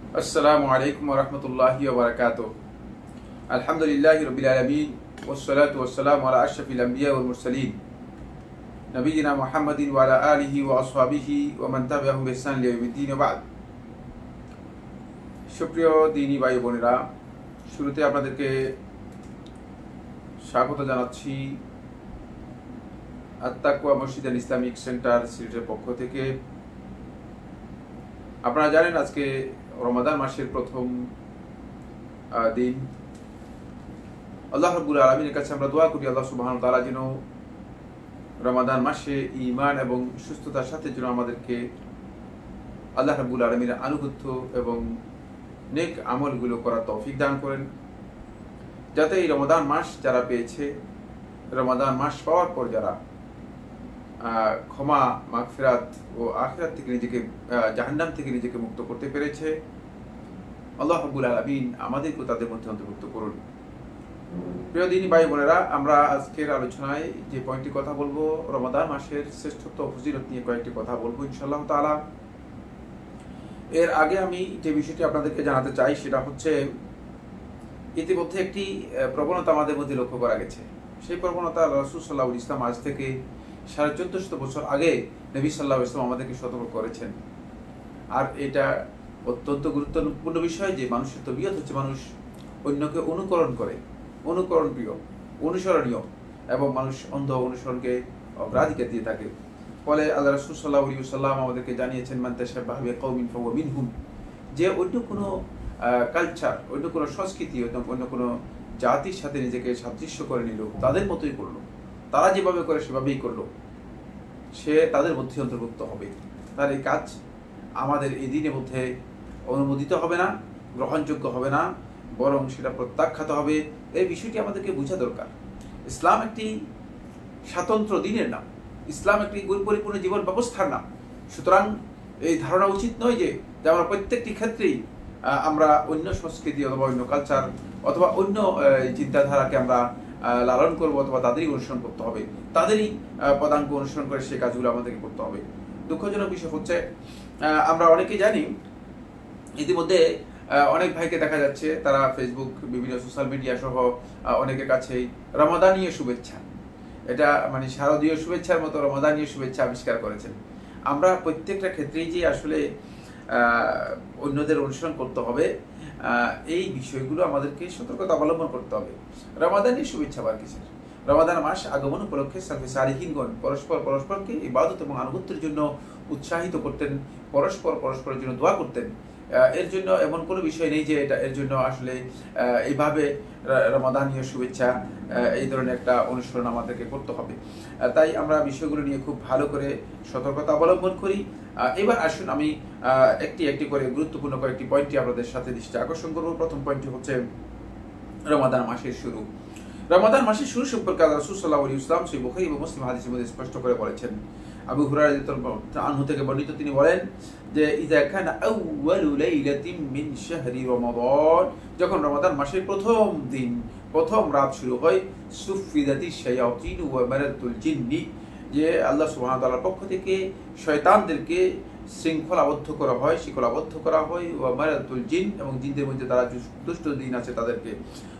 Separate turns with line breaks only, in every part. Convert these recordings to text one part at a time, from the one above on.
अस्सलामु अलैकुम वरहमतुल्लाहि वबरकातुहू। अल्हम्दुलिल्लाहि रब्बिल आलमीन वस्सलातु वस्सलामु अला अशरफिल अंबिया वल मुरसलीन नबीना मुहम्मदिन व अला आलिहि व असहाबिहि व मान तबिअहुम बिइहसान इला यौमिद्दीन व बाद। সুপ্রিয় দিনী ভাই বোনেরা, শুরুতে আপনাদেরকে স্বাগত জানাচ্ছি আত-তাকওয়া মসজিদ এন্ড ইসলামিক সেন্টার সিলেটের পক্ষ থেকে। আপনারা জানেন আজকে রমাদান মাসের প্রথম দিন। আল্লাহ রাব্বুল আলামিনের কাছে আমরা দোয়া করি আল্লাহ সুবহানাহু ওয়া তাআলা যেন রমাদান মাসে ঈমান এবং সুস্থতার সাথে যেন আমাদেরকে আল্লাহ রাব্বুল আলামিনের আনুগত্য এবং নেক আমলগুলো করার তৌফিক দান করেন, যাতে এই রমাদান মাস যারা পেয়েছে, রমাদান মাস পাওয়ার পর যারা ক্ষমা, মাগফিরাত ও আখিরাত থেকে নিজেকে, জাহান্নাম থেকে নিজেকে মুক্ত করতে পেরেছে, আল্লাহ রাব্বুল আলামিন আমাদেরকে তাদের মধ্যে অন্তর্ভুক্ত করুন। প্রিয় দিনী ভাই বোনেরা, আমরা আজকের আলোচনায় যে পয়েন্টটি কথা বলবো, রমাদান মাসের শ্রেষ্ঠত্ব ও ফজিলত নিয়ে কয়েকটি কথা বলবো ইনশাআল্লাহ তাআলা। এর আগে আমি যে বিষয়টি আপনাদেরকে জানাতে চাই সেটা হচ্ছে, ইতিমধ্যে একটি প্রবণতা আমাদের মধ্যে লক্ষ্য করা গেছে। সেই প্রবণতা রাসূল সাল্লাল্লাহু আলাইহি ওয়াসাল্লাম আজ থেকে 1450 বছর আগে নবী সাল্লাল্লাহু আলাইহি ওয়াসাল্লাম আমাদেরকে সতর্ক করেছেন। আর এটা অত্যন্ত গুরুত্বপূর্ণ বিষয় যে মানুষের তবিয়ত হচ্ছে মানুষ অন্যকে অনুকরণ করে, অনুকরণ প্রিয়, অনুসরণীয়, এবং মানুষ অন্ধ অনুসরণকে অগ্রাধিকার দিয়ে থাকে। ফলে আল্লাহ রাসূল সাল্লাল্লাহু আলাইহি ওয়াসাল্লাম আমাদেরকে জানিয়েছেন, মান তাশাব্বাহা বিকাওমিন ফাহুয়া মিনহুম, যে অন্য কোনো কালচার, অন্য কোনো সংস্কৃতি, অন্য কোনো জাতির সাথে নিজেকে সাদৃশ্য করে নিল, তাদের মতোই করলো, তারা যেভাবে করে সেভাবেই করলো, সে তাদের মধ্যে অন্তর্ভুক্ত হবে। তার এই কাজ আমাদের এই দিনের মধ্যে অনুমোদিত হবে না, গ্রহণযোগ্য হবে না, বরং সেটা প্রত্যাখ্যাত হবে। এই বিষয়টি আমাদেরকে বোঝা দরকার। ইসলাম একটি স্বতন্ত্র দিনের নাম, ইসলাম একটি পরিপূর্ণ জীবন ব্যবস্থার নাম। সুতরাং এই ধারণা উচিত নয় যে আমরা প্রত্যেকটি ক্ষেত্রেই আমরা অন্য সংস্কৃতি অথবা অন্য কালচার অথবা অন্য চিন্তাধারাকে আমরা লালন করবো অথবা তাদেরই অনুসরণ করতে হবে, তাদেরই পদাঙ্ক অনুসরণ করে সেই কাজগুলো আমাদেরকে করতে হবে। দুঃখজনক বিষয় হচ্ছে, আমরা অনেকে জানি, ইতিমধ্যে অনেক ভাইকে দেখা যাচ্ছে তারা ফেসবুক, বিভিন্ন সোশ্যাল মিডিয়া সহ অনেকের কাছেই রমাদানীয় শুভেচ্ছা, এটা মানে শারদীয় শুভেচ্ছার মতো রমাদানীয় শুভেচ্ছা আবিষ্কার করেছেন। আমরা প্রত্যেকটা ক্ষেত্রেই যে আসলে অন্যদের অনুসরণ করতে হবে, এই বিষয়গুলো আমাদেরকে সতর্কতা অবলম্বন করতে হবে। রমাদানী শুভেচ্ছা আবার কিসের? রমাদান মাস আগমন উপলক্ষে সালফে সালিহিনগণ পরস্পরকে ইবাদত এবং আনুগত্যের জন্য উৎসাহিত করতেন, পরস্পরের জন্য দোয়া করতেন। এর জন্য এমন কোনো বিষয় নেই যে এটা এর জন্য আসলে এইভাবে রমাদানীয় শুভেচ্ছা, এই ধরনের একটা অনুসরণ আমাদেরকে করতে হবে। তাই আমরা বিষয়গুলো নিয়ে খুব ভালো করে সতর্কতা অবলম্বন করি। এবার আসুন আমি একটি করে গুরুত্বপূর্ণ কয়েকটি পয়েন্টটি আপনাদের সাথে দৃষ্টি আকর্ষণ করব। প্রথম পয়েন্টটি হচ্ছে রমাদান মাসের শুরু। রমাদান মাসের শুরু সম্পর্কে আল্লাহ রাসূল সাল্লাল্লাহু আলাইহি ওয়াসাল্লাম সহিহ বুখারী এবং মুসলিম হাদিসের মধ্যে স্পষ্ট করে বলেছেন। আবু হুরায়রা রাদিয়াল্লাহু আনহু থেকে বর্ণিত, তিনি বলেন যে ইযা কানা আউয়ালু লাইলাতিন মিন শাহরি রমাদান, যখন রমাদান মাসের প্রথম দিন, প্রথম রাত শুরু হয়, সুফিদাতিশ শায়াতিন ওয়া মারাতুল জিন্নি, যে আল্লাহ সুবহানাহু ওয়া তাআলার পক্ষ থেকে শয়তানদেরকে শৃঙ্খলাবদ্ধ করা হয়, শিকলাবদ্ধ করা হয়, ওয়া মারাতুল জিন, এবং জিনদের মধ্যে তারা দুষ্ট জিন আছে তাদেরকে,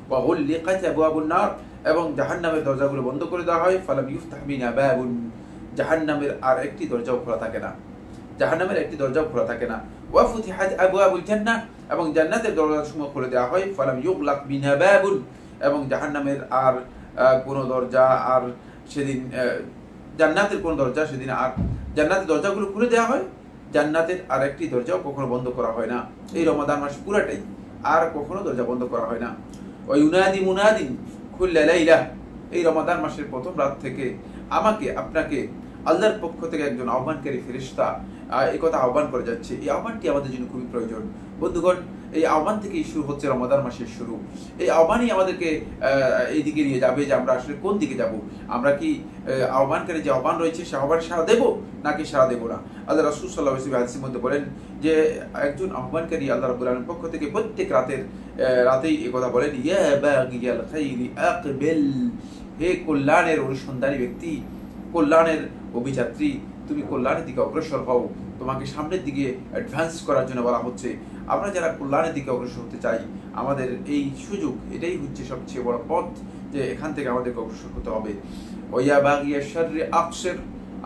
ওয়া গুলিকাত আবওয়াবুন নার, এবং জাহান্নামের দরজাগুলো বন্ধ করে দেওয়া হয়, ফালাম ইফতাহ মিনহা বাবুন, জাহান্নামের আর একটি দরজাও খোলা থাকে না, জাহান্নামের একটি দরজাও খোলা থাকে না, ওয়া ফুতিহাত আবওয়াবুল জান্নাহ, এবং জান্নাতের দরজাসমূহ খুলে দেওয়া হয়, ফালাম ইউগলাক মিনহা বাবুন, এবং জাহান্নামের আর কোনো দরজা, আর সেদিন জান্নাতের কোন দরজা, সেদিন আর জান্নাতের দরজাগুলো খুলে দেওয়া হয়, জান্নাতের আর একটি দরজাও কখনো বন্ধ করা হয় না। এই রমাদান মাস পুরাটাই আর কখনো দরজা বন্ধ করা হয় না। ওয়া ইউনাদি মুনাদিন কুল্লা লাইলা, এই রমাদান মাসের প্রথম রাত থেকে আমাকে, আপনাকে আল্লাহর পক্ষ থেকে একজন আহ্বানকারী ফেরেশতা এই কথা আহ্বান করে যাচ্ছে। এই আহ্বানটি আমাদের জন্য খুবই প্রয়োজন। বন্ধুগণ, এই আহ্বান থেকেই শুরু হচ্ছে রমাদান মাসের শুরু। এই আহ্বানই আমাদেরকে এই দিকে নিয়ে যাবে যে আমরা আসলে কোন দিকে যাব। আমরা কি আহ্বানকারী যে আহ্বান রয়েছে সে আহ্বান সাড়া দেব নাকি সাড়া দেব না? আল্লাহ রাসূল সাল্লাল্লাহু আলাইহি ওয়াসাল্লাম হাদিসের মধ্যে বলেন যে একজন আহ্বানকারী আল্লাহ রাব্বুল আলামিনের পক্ষ থেকে প্রত্যেক রাতেই এই কথা বলেন, ইয়া বাগিয়াল খাইরি আকবিল, হে কল্যাণের অনুসন্ধানী ব্যক্তি, কল্যাণের অভিযাত্রী, তুমি কল্যাণের দিকে অগ্রসর হও, তোমাকে সামনের দিকে অ্যাডভান্স করার জন্য বলা হচ্ছে। আমরা যারা কল্যাণের দিকে অগ্রসর হতে চাই, আমাদের এই সুযোগ, এটাই হচ্ছে সবচেয়ে বড় পথ, যে এখান থেকে আমাদেরকে অগ্রসর হতে হবে। ওয়া বাগিয়া শাররি আকসির,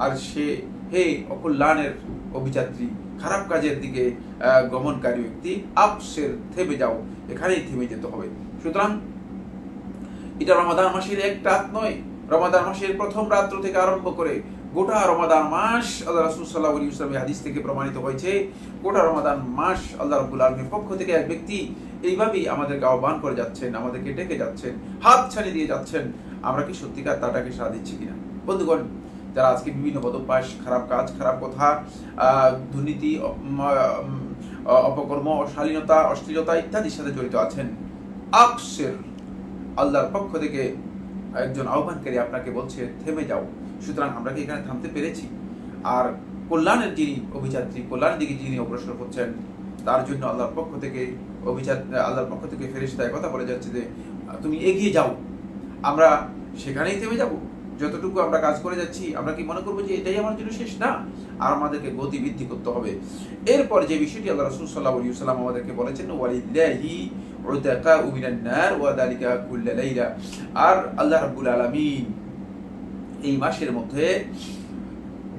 আর সে হে অকল্যাণের অভিযাত্রী, খারাপ কাজের দিকে গমনকারী ব্যক্তি, আকসির, থেমে যাও, এখানেই থেমে যেতে হবে। সুতরাং এটা রমাদান মাসের এক রাত নয়, রমাদান মাসের প্রথম রাত্র থেকে আরম্ভ করে গোটা রমাদান মাস আল্লাহ রাসূল সাল্লাল্লাহু আলাইহি ওয়াসাল্লামের হাদিস থেকে প্রমাণিত হয়েছে, গোটা রমাদান মাস আল্লাহ রাব্বুল আলামিনের পক্ষ থেকে এক ব্যক্তি এইভাবেই আমাদেরকে আহ্বান করে যাচ্ছেন, আমাদেরকে ডেকে যাচ্ছেন, হাত ছাড়ি দিয়ে যাচ্ছেন। আমরা কি সত্যিকার তাটাকে সাড়া দিচ্ছি কিনা? বন্ধুগণ, যারা আজকে বিভিন্ন বদভ্যাস, খারাপ কাজ, খারাপ কথা, দুর্নীতি, অপকর্ম, অশালীনতা, অশ্লীলতা ইত্যাদির সাথে জড়িত আছেন, আকসির, আল্লাহর পক্ষ থেকে একজন আহ্বানকারী আপনাকে বলছে থেমে যাও। সুতরাং আমরা কি এখানে থামতে পেরেছি? আর কল্যাণের যিনি অভিযাত্রী, কল্যাণের দিকে যিনি অগ্রসর হচ্ছেন, তার জন্য আল্লাহর পক্ষ থেকে ফেরেশতা কথা বলে যাচ্ছে যে তুমি এগিয়ে যাও। আমরা সেখানেই থেমে যাব? যতটুকু আমরা কাজ করে যাচ্ছি, আমরা কি মনে করবো যে এটাই আমার জন্য শেষ? না, আর আমাদেরকে গতি বৃদ্ধি করতে হবে। এরপর যে বিষয়টি আল্লাহ রাসূল সাল্লাল্লাহু আলাইহি ওয়াসাল্লাম আমাদেরকে বলেছেন, ওয়ালিল্লাহি উতাকাউ মিনান নার ওয়া যালিকা কুল্লা লাইলা, আর আল্লাহ রাব্বুল আলামিন এই মাসের মধ্যে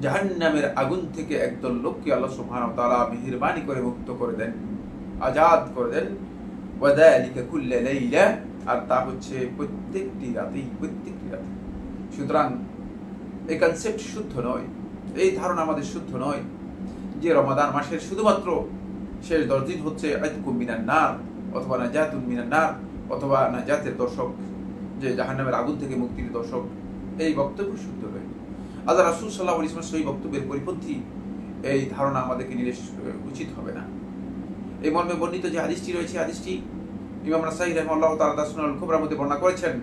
জাহান্নামের আগুন থেকে একদল লোককে আল্লাহ সুবহানাহু ওয়া তাআলা মেহেরবানি করে মুক্ত করে দেন, আজাদ করে দেন। ওয়া যালিকা কুল্লা লাইলা, আর তা হচ্ছে প্রত্যেকটি রাতে। সুতরাং এই কনসেপ্ট শুদ্ধ নয়, এই ধারণা আমাদের শুদ্ধ নয় যে রমাদান মাসের শুধুমাত্র শেষ 10 দিন হচ্ছে আতকুম মিনান নার, অথবা নাজাতুন মিনান নার, অথবা নাজাতের দশক, যে জাহান্নামের আগুন থেকে মুক্তির দশক। এই বক্তব্য শুদ্ধ নয়। আল্লাহ রাসূল সাল্লাল্লাহু আলাইহি ওয়াসাল্লাম সেই বক্তব্যের পরিপন্থী এই ধারণা আমাদেরকে নিলে উচিত হবে না। এই মর্মে বর্ণিত যে হাদিসটি রয়েছে, হাদিসটি ইমাম নাসাঈ রাহিমাহুল্লাহ তাআলা তার সুনানুল কুবরার মধ্যে বর্ণনা করেছেন।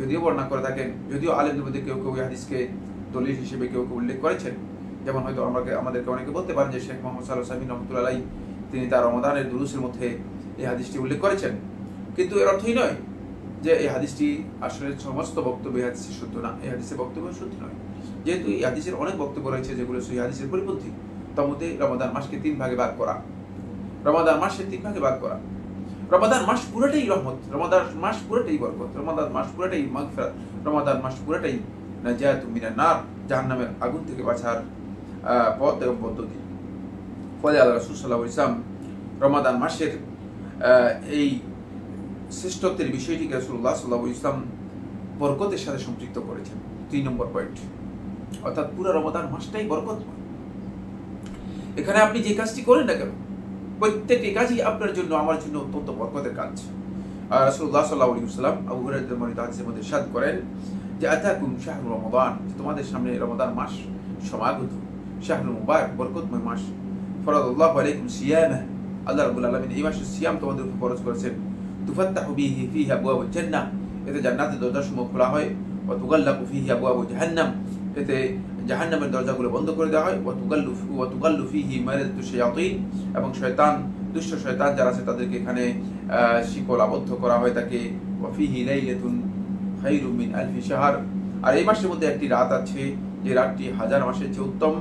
যদিও বর্ণনা করে থাকেন, যদিও আলেমদের মধ্যে কেউ কেউ এই হাদিসকে দলিল হিসেবে কেউ কেউ উল্লেখ করেছেন, যেমন হয়তো আমাদেরকে অনেকে বলতে পারেন যে শেখ মোহাম্মদ সাল্লাল্লাহু আলাইহি রাহমাতুল্লাহ আলাইহি তিনি তার রমাদানের দুরুসের মধ্যে এই হাদিসটি উল্লেখ করেছেন। কিন্তু এর অর্থই নয় যে এই হাদিসটি আসলে সমস্ত বক্তব্য এই হাদিসে শুদ্ধ না, এই হাদিসের বক্তব্য শুদ্ধ নয়। যেহেতু এই হাদিসের অনেক বক্তব্য রয়েছে যেগুলো সেই হাদিসের পরিপন্থী, তার মধ্যে রমাদান মাসকে 3 ভাগে ভাগ করা, রমাদান মাসের 3 ভাগে ভাগ করা। রমাদান মাস পুরোটাই রহমত, রমাদান মাস পুরোটাই বরকত, রমাদান মাস পুরোটাই মাগফিরাত, রমাদান মাস পুরোটাই নাজাতুম মিনান নার, জাহান্নামের আগুন থেকে বাঁচার পথ এবং পদ্ধতি। ফলে আল্লাহ রাসূল সাল্লাল্লাহু আলাইহি ওয়াসাল্লাম রমাদান মাসের এই শ্রেষ্ঠত্বের বিষয়টিকে রাসূলুল্লাহ সাল্লাল্লাহু আলাইহি ওয়াসাল্লাম বরকতের সাথে সম্পৃক্ত করেছেন। 3 নম্বর পয়েন্ট, অর্থাৎ পুরো রমাদান মাসটাই বরকতময়। এখানে আপনি যে কাজটি করেন না কেন, প্রত্যেকটি কাজই আপনার জন্য, আমার জন্য অত্যন্ত বরকতের কাজ। রাসূলুল্লাহ সাল্লাল্লাহু আলাইহি ওয়াসাল্লাম আবু হুরায়রা বর্ণিত হাদিসের মধ্যে ইরশাদ করেন যে আতাকুম শাহরু রমাদান, তোমাদের সামনে রমাদান মাস সমাগত, শাহরুল মুবারক, বরকতময় মাস। ফরাদাল্লাহু আলাইকুম সিয়ামা, আল্লাহ রাব্বুল আলামিন এই মাসে সিয়াম তোমাদের উপর ফরজ করেছেন। তুফাত্তাহু বিহি ফিহি আবওয়াবুল জান্নাহ, এতে জান্নাতের দরজাসমূহ খোলা হয়। ওয়া তুগাল্লাকু ফিহি আবওয়াবু জাহান্নাম, এতে জাহান্নামের দরজাগুলো বন্ধ করে দেওয়া হয়। ওয়া তুগাল্লু ফিহি মারাদু শায়াতিন, এবং শয়তান, দুষ্ট শয়তান যারা আছে তাদেরকে এখানে শিকল আবদ্ধ করা হয় তাকে। ওয়া ফিহি লাইলাতুন খায়রুম মিন আলফি শাহর, আর এই মাসের মধ্যে একটি রাত আছে যে রাতটি 1000 মাসের চেয়ে উত্তম।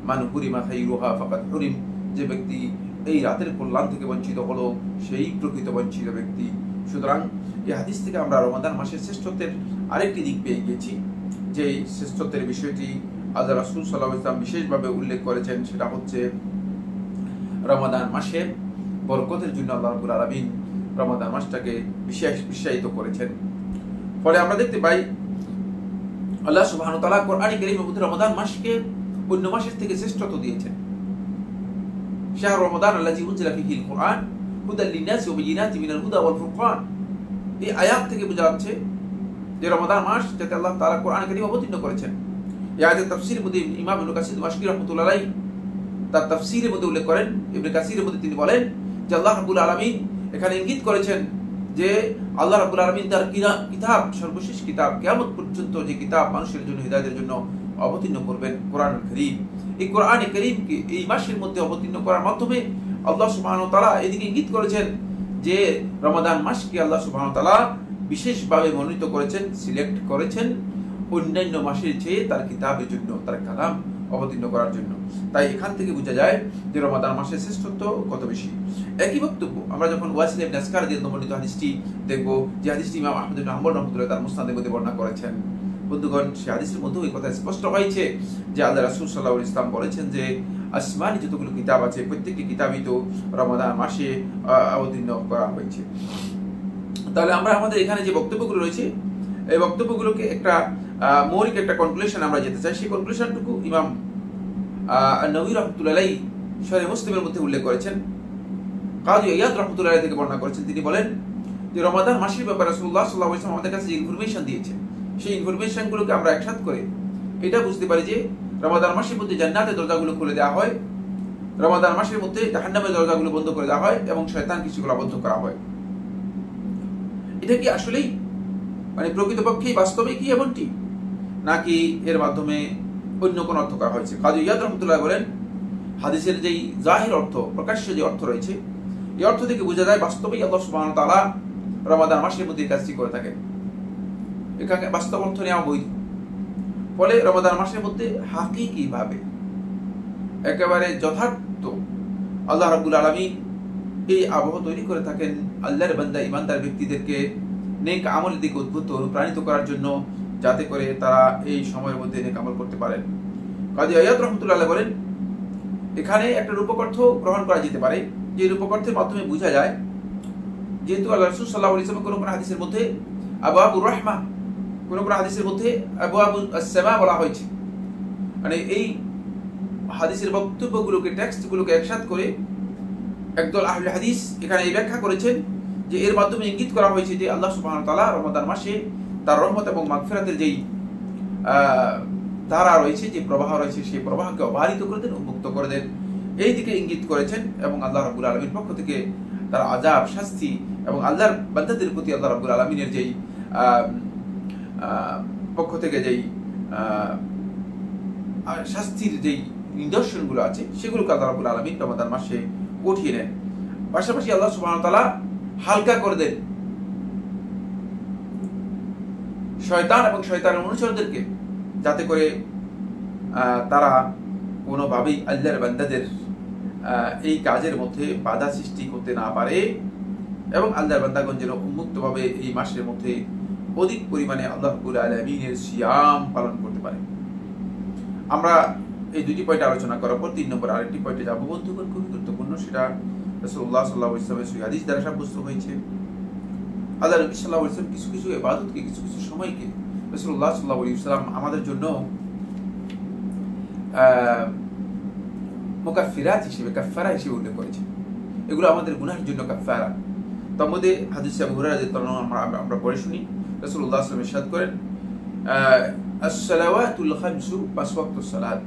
মান হুরিমা খায়রুহা ফাকাদ হুরিম, যে ব্যক্তি এই রাতের কল্যাণ থেকে বঞ্চিত হলো সেই প্রকৃত বঞ্চিত ব্যক্তি। সুতরাং এই হাদিস থেকে আমরা রমাদান মাসের শ্রেষ্ঠত্বের আরেকটি দিক পেয়ে গেছি, যে শ্রেষ্ঠত্বের বিষয়টি আল্লাহ রাসূল সাল্লাল্লাহু আলাইহি ওয়াসাল্লাম বিশেষভাবে উল্লেখ করেছেন, সেটা হচ্ছে রমাদান মাসের বরকতের জন্য আল্লাহ রাব্বুল আলামিন রমাদান মাসটাকে বিশ্বায়িত করেছেন। ফলে আমরা দেখতে পাই আল্লাহ সুবহানাহু ওয়া তাআলা কোরআনে কারীমের মধ্যে রমাদান মাসকে অন্য মাসের থেকে শ্রেষ্ঠত্ব দিয়েছেন। শাহরু রমাদান আল্লাযী উনজিলা ফীহিল কুরআন হুদাল লিন-নাসি ওয়া বায়িনাতিন মিনাল হুদা ওয়াল ফুরকান, এই আয়াত থেকে বোঝা যাচ্ছে যে রমাদান মাস যাতে আল্লাহ তাআলা কোরআনে কারীম অবতীর্ণ করেছেন। এই আয়াতের তাফসীরের মধ্যে ইমাম ইবনে কাসির মাশকি রাহমাতুল্লাহ আলাইহি তার তাফসীরের মধ্যে উল্লেখ করেন, ইবনে কাসিরের মধ্যে তিনি বলেন যে আল্লাহ রাব্বুল আলামিন এখানে ইঙ্গিত করেছেন যে আল্লাহ রাব্বুল আলামিন তার কিতাব, সর্বশেষ কিতাব, কিয়ামত পর্যন্ত যে কিতাব মানুষের জন্য, হিদায়াতের জন্য অবতীর্ণ করবেন, কোরআনুল কারীম। এই কোরআনে কারীমকে এই মাসের মধ্যে অবতীর্ণ করার মাধ্যমে আল্লাহ সুবহানাহু ওয়া তাআলা এদিকে ইঙ্গিত করেছেন যে রমাদান মাসকে আল্লাহ সুবহানাহু ওয়া তাআলা বিশেষভাবে মনোনীত করেছেন, সিলেক্ট করেছেন অন্যান্য মাসের চেয়ে তার কিতাবের জন্য, তার কালাম অবতীর্ণ করার জন্য। তাই এখান থেকে বোঝা যায় যে রমাদান মাসের শ্রেষ্ঠত্ব কত বেশি। একই বক্তব্য আমরা যখন ওয়াসিল ইবনে আসকার রাদিয়াল্লাহু বর্ণিত হাদিসটি দেখব, যে হাদিসটি ইমাম আহমদ ইবনে হাম্বল রাহমাতুল্লাহ তার মুসনাদের মধ্যে বর্ণনা করেছেন। বন্ধুগণ, সেই হাদিসের মধ্যেও এই কথা স্পষ্ট হয়েছে যে আল্লাহ রাসূল সাল্লাল্লাহু আলাইহি ওয়াসাল্লাম বলেছেন যে আসমানি যতগুলো কিতাব আছে প্রত্যেকটি কিতাবই তো রমাদান মাসে অবতীর্ণ করা হয়েছে। তাহলে আমরা আমাদের এখানে যে বক্তব্যগুলো রয়েছে এই বক্তব্যগুলোকে একটা মৌলিক একটা কনক্লুশন আমরা যেতে চাই। সেই কনক্লুশনটুকু ইমাম নবী রাহমাতুল্লাহি আলাইহি সহিহ মুসলিমের মধ্যে উল্লেখ করেছেন। কাজী ইয়াদ রাহমাতুল্লাহি থেকে বর্ণনা করেছেন, তিনি বলেন যে রমাদান মাসের ব্যাপারে রাসূলুল্লাহ সাল্লাল্লাহু আলাইহি ওয়াসাল্লাম আমাদের কাছে যে ইনফরমেশন দিয়েছেন সেই ইনফরমেশনগুলোকে আমরা একসাথে করে এটা বুঝতে পারি যে রমাদান মাসের মধ্যে জান্নাতের দরজাগুলো খুলে দেওয়া হয়, রমাদান মাসের মধ্যে জাহান্নামের দরজাগুলো বন্ধ করে দেওয়া হয় এবং শয়তানকে সেগুলো আবদ্ধ করা হয়। এটা কি আসলেই মানে প্রকৃতপক্ষেই বাস্তবে কি এমনটি, নাকি এর মাধ্যমে অন্য কোন অর্থ করা হয়েছে? কাজী ইয়াদ রাহমাতুল্লাহ বলেন হাদিসের যেই জাহির অর্থ, প্রকাশ্য যে অর্থ রয়েছে এই অর্থ থেকে বোঝা যায় বাস্তবেই আল্লাহ সুবহানাহু ওয়া তাআলা রমাদান মাসের মধ্যে কাজটি করে থাকেন। এখানে বাস্তব অর্থ নেওয়া বৈধ। ফলে রমাদান মাসের মধ্যে হাকিকি ভাবে একেবারে যথার্থ আল্লাহ রাব্বুল আলামিন এই আবহ তৈরি করে থাকেন আল্লাহর বান্দা ইমানদার ব্যক্তিদেরকে নেক আমলের দিকে উদ্বুদ্ধ অনুপ্রাণিত করার জন্য, যাতে করে তারা এই সময়ের মধ্যে নেক আমল করতে পারেন। কাজী ইয়াদ রাহমাতুল্লাহ বলেন এখানে একটা রূপক অর্থ গ্রহণ করা যেতে পারে, যে রূপক অর্থের মাধ্যমে বোঝা যায় যেহেতু আল্লাহ রাসূল সাল্লাল্লাহু আলাইহি ওয়াসাল্লাম কোন হাদিসের মধ্যে আবওয়াবুর রাহমা, কোন হাদিসের মধ্যে আবওয়াবুস সামা বলা হয়েছে, মানে এই হাদিসের বক্তব্যগুলোকে টেক্সটগুলোকে একসাথে করে একদল আহলে হাদিস এখানে এই ব্যাখ্যা করেছেন যে এর মাধ্যমে ইঙ্গিত করা হয়েছে যে আল্লাহ সুবহানাহু ওয়া তাআলা রমাদান মাসে তার রহমত এবং মাগফিরাতের যেই ধারা রয়েছে, যে প্রবাহ রয়েছে সেই প্রবাহকে অবারিত করে দেন, উন্মুক্ত করে দেন, এই দিকে ইঙ্গিত করেছেন। এবং আল্লাহ রাব্বুল আলামিনের পক্ষ থেকে তার আযাব শাস্তি এবং আল্লাহর বান্দাদের প্রতি আল্লাহ রাব্বুল আলামিনের যেই পক্ষ থেকে যেই শাস্তির যেই নিদর্শনগুলো আছে সেগুলোকে আল্লাহ রাব্বুল আলামিন রমাদান মাসে উঠিয়ে নেন। পাশাপাশি আল্লাহ সুবহানাহু ওয়া তাআলা হালকা করে দেন শয়তান এবং শয়তানের অনুচরদেরকে, যাতে করে তারা কোনোভাবেই আল্লাহর বান্দাদের এই কাজের মধ্যে বাধা সৃষ্টি করতে না পারে এবং আল্লাহর বান্দাগণ যেন উন্মুক্তভাবে এই মাসের মধ্যে অধিক পরিমাণে আল্লাহ রাব্বুল আলামিনের সিয়াম পালন করতে পারে। আমরা এই দুটি পয়েন্ট আলোচনা করার পর 3 নম্বর আরেকটি পয়েন্টে যাব বন্ধুগণ, খুবই গুরুত্বপূর্ণ। সেটা রাসূলুল্লাহ সাল্লাল্লাহু আলাইহি ওয়াসাল্লামের হাদিস দ্বারা সাব্যস্ত হয়েছে। আল্লাহ নবী সাল্লাল্লাহু আলাইহি ওয়াসাল্লাম কিছু কিছু ইবাদতকে, কিছু কিছু সময়কে রাসূলুল্লাহ সাল্লাল্লাহু আলাইহি ওয়াসাল্লাম আমাদের জন্য মুকাফফিরাত হিসেবে, কাফফারা হিসেবে উল্লেখ করেছেন। এগুলো আমাদের গুনাহের জন্য কাফফারা। তার মধ্যে হাদিস আবু হুরায়রা রাদিয়াল্লাহু আনহু আমরা পড়ে শুনি, রাসূলুল্লাহ সাল্লাল্লাহু আলাইহি ওয়াসাল্লাম ইরশাদ করেন as-salawatul khamsu, 5 ওয়াক্ত সালাত,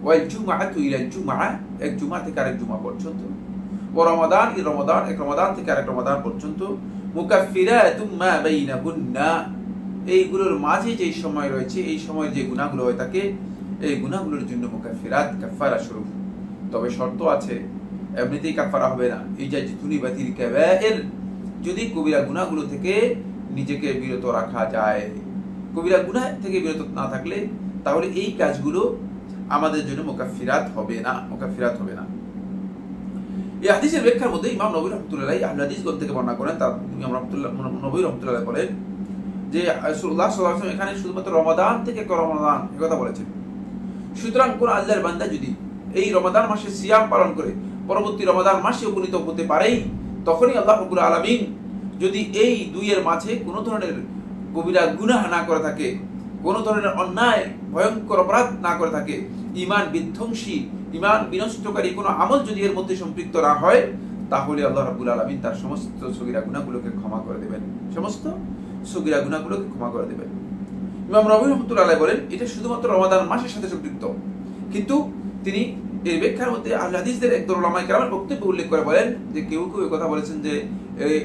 ওয়াল জুমআতু ইলা জুমআ, এক জুমা থেকে আরেক জুমা পর্যন্ত, ওয়া রমাদান ই রমাদান, এক রমাদান থেকে আরেক রমাদান পর্যন্ত, মুকাফফিরাতুম মা বাইনাহুন্না, এইগুলোর মাঝে যে সময় রয়েছে এই সময়ের যে গুনাহগুলো হয় থাকে এই গুনাহগুলোর জন্য মুকাফফিরাত, কাফফারা স্বরূপ। তবে শর্ত আছে, এমনিতেই কাফফারা হবে না। এই যে তুনিবাতিল কাবায়ের, যদি কবিরা গুনাহগুলো থেকে নিজেকে বিরত রাখা যায়, কবিরা গুনাহ থেকে বিরত না থাকলে তাহলে এই কাজগুলো আমাদের জন্য মুকাফফিরাত হবে না, মুকাফফিরাত হবে না। এই হাদিসের ব্যাখ্যার মধ্যে ইমাম নবী রাহমাতুল্লাহ আলাইহি আহলে হাদিসগণ থেকে বর্ণনা করেন, তার ইমাম নবী রাহমাতুল্লাহ আলাইহি বলেন যে রাসূলুল্লাহ সাল্লাল্লাহু আলাইহি ওয়াসাল্লাম এখানে শুধুমাত্র রমাদান থেকে রমাদান এই কথা বলেছেন। সুতরাং কোন আল্লাহর বান্দা যদি এই রমাদান মাসে সিয়াম পালন করে পরবর্তী রমাদান মাসে উপনীত হতে পারেই, তখনই আল্লাহ রাব্বুল আলামিন যদি এই দুইয়ের মাঝে কোনো ধরনের কবিরা গুনাহ না করে থাকে, কোনো ধরনের অন্যায় ভয়ঙ্কর অপরাধ না করে থাকে, ঈমান বিধ্বংসী, ঈমান বিনষ্টকারী কোনো আমল যদি এর মধ্যে সম্পৃক্ত না হয়, তাহলে আল্লাহ রাব্বুল আলামিন তার সমস্ত সগীরা গুনাহগুলোকে ক্ষমা করে দেবেন, সমস্ত সগীরা গুনাহগুলোকে ক্ষমা করে দেবেন। ইমাম নবী রাহমাতুল্লাহ আলাইহি বলেন এটা শুধুমাত্র রমাদান মাসের সাথে সম্পৃক্ত, কিন্তু তিনি এর ব্যাখ্যার মধ্যে আহলে হাদিসদের একদল উলামায়ে কেরামের বক্তব্য উল্লেখ করে বলেন যে কেউ কেউ এই কথা বলেছেন যে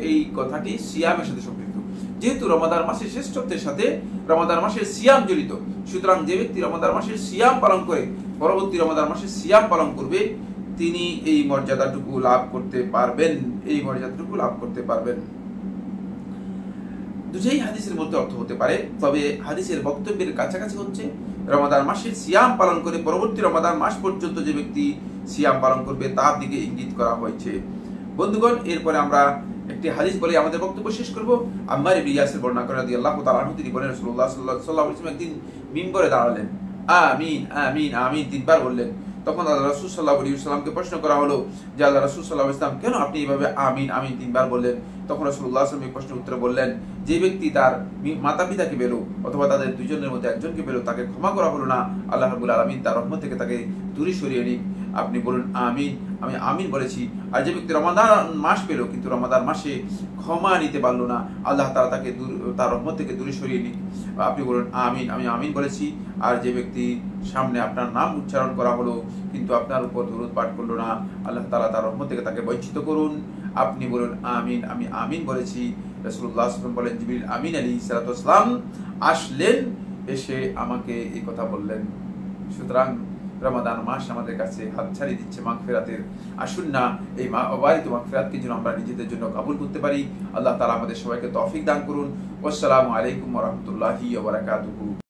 এই কথাটি সিয়ামের সাথে সম্পৃক্ত। যেহেতু রমাদান মাসের শ্রেষ্ঠত্বের সাথে রমাদান মাসের সিয়াম জড়িত, সুতরাং যে ব্যক্তি রমাদান মাসের সিয়াম পালন করে পরবর্তী রমাদান মাসের সিয়াম পালন করবে, তিনি এই মর্যাদাটুকু লাভ করতে পারবেন, এই মর্যাদাটুকু লাভ করতে পারবেন। দুটোই হাদিসের মধ্যে অর্থ হতে পারে, তবে হাদিসের বক্তব্যের কাছাকাছি হচ্ছে রমাদান মাসের সিয়াম পালন করে পরবর্তী রমাদান মাস পর্যন্ত যে ব্যক্তি সিয়াম পালন করবে তার দিকে ইঙ্গিত করা হয়েছে। বন্ধুগণ, এরপরে আমরা একটি হাদিস বলে আমাদের বক্তব্য শেষ করব। আম্মার ইবনে ইয়াসির বর্ণনা করেন রাদিয়াল্লাহু তাআলা আনহু, তিনি বলেন রাসূলুল্লাহ সাল্লাল্লাহু আলাইহি ওয়াসাল্লাম একদিন মিম্বরে দাঁড়ালেন, আমিন আমিন আমিন তিনবার বললেন। তখন আল্লাহ রাসূল সাল্লাল্লাহু আলাইহি ওয়াসাল্লামকে প্রশ্ন করা হলো যে আল্লাহ রাসূল সাল্লাল্লাহু আলাইহি ওয়াসাল্লাম কেন আপনি এইভাবে আমিন আমিন তিনবার বললেন? তখন রাসূলুল্লাহ সাল্লাল্লাহু আলাইহি ওয়াসাল্লাম এই প্রশ্নের উত্তরে বললেন, যে ব্যক্তি তার মাতা-পিতাকে পেল অথবা তাদের দুইজনের মধ্যে একজনকে পেল, তাকে ক্ষমা করা হলো না, আল্লাহ রাব্বুল আলামিন তার রহমত থেকে তাকে দূরে সরিয়ে নিক। আপনি বলুন আমিন। আমি আমিন বলেছি। আর যে ব্যক্তি রমাদান মাস পেল কিন্তু রমাদান মাসে ক্ষমা নিতে পারলো না, আল্লাহ তাআলা তাকে তার রহমত থেকে দূরে সরিয়ে নিক। আপনি বলুন আমিন। আমি আমিন বলেছি। আর যে ব্যক্তি সামনে আপনার নাম উচ্চারণ করা হলো কিন্তু আপনার উপর দরুদ পাঠ করলো না, আল্লাহ তাআলা তার রহমত থেকে তাকে বঞ্চিত করুন। আপনি বলুন আমিন। আমি আমিন বলেছি। রাসূলুল্লাহ সাল্লাল্লাহু আলাইহি ওয়াসাল্লাম বলেন, জিবরিল আমিন আলাইহিস সালাতু ওয়াস সালাম আসলেন, এসে আমাকে এই কথা বললেন। সুতরাং রমাদান মাস আমাদের কাছে হাতছাড়ি দিচ্ছে মাগফিরাতের। আসুন না এই অবারিত মাগফিরাতকে যেন আমরা নিজেদের জন্য কবুল করতে পারি। আল্লাহ তাআলা আমাদের সবাইকে তৌফিক দান করুন। আসসালামু আলাইকুম ওয়া রাহমাতুল্লাহি ওয়া বারাকাতুহু।